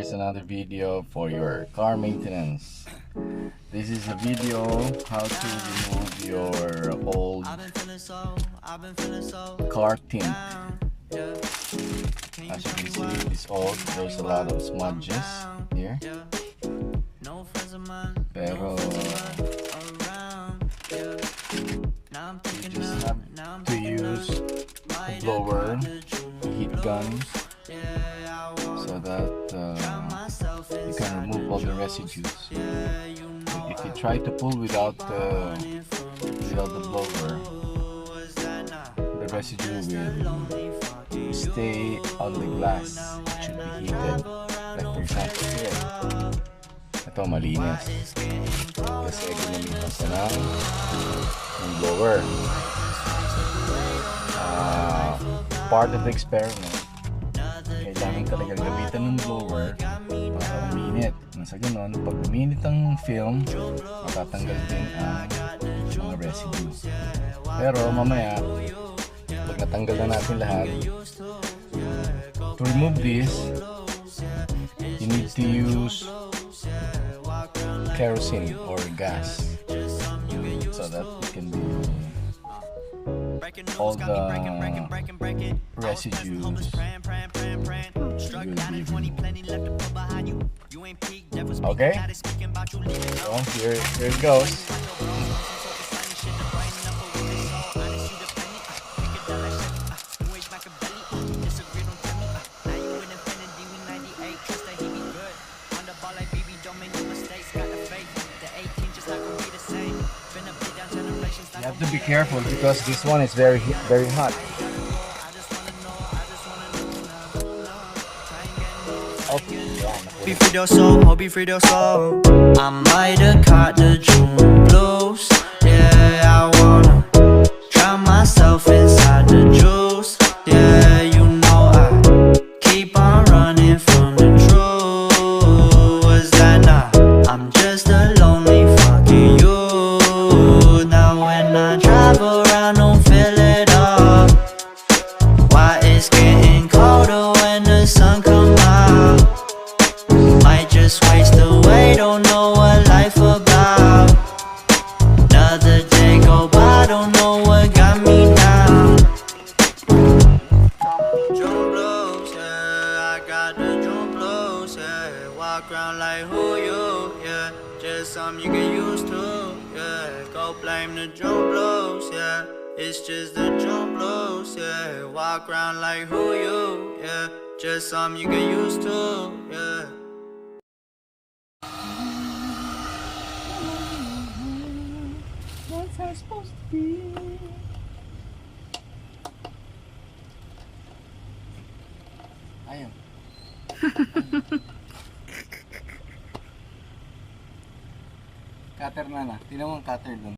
Here's another video for your car maintenance. This is a video how to remove your old car tint. As you can see, it's old. There's a lot of smudges here. Pero you just have to use a blower, heat gun, so that you can remove all the residues. If you try to pull without the blower, the residue will stay on the glass. It should be heated. Like for example here, ito malinis kasi ginamitan ko ng blower. Part of the experiment, kailangan talaga gamitan ng blower para uminit. Nasa ganon, pag uminit ang film, matatanggal din ang mga residue. Pero mamaya, pag natanggal na natin lahat, to remove this, you need to use kerosene or gas so that it can be all the residues will be removed. Okay, so here it goes. You have to be careful because this one is very hot. Be free your soul, oh be free your soul. I might have caught the June blues. Yeah, I wanna drown myself inside the juice. Yeah, you know I keep on running from the truth. Was that not? I'm just a lonely fucking you. Now when I drive around, don't feel it all. Why it's getting colder when the sun come out? Might just waste away, don't know what life about. Another day go by, don't know what got me now. June blues, yeah, I got the June blues, yeah. Walk around like who you, yeah. Just something you get used to, yeah. Go blame the June blues, yeah. It's just the June blues, yeah. Walk around like who you, yeah. Just something you get used to, yeah. What's I supposed to be? Ayun. Cutter na. Tingnan mo ang cutter dun.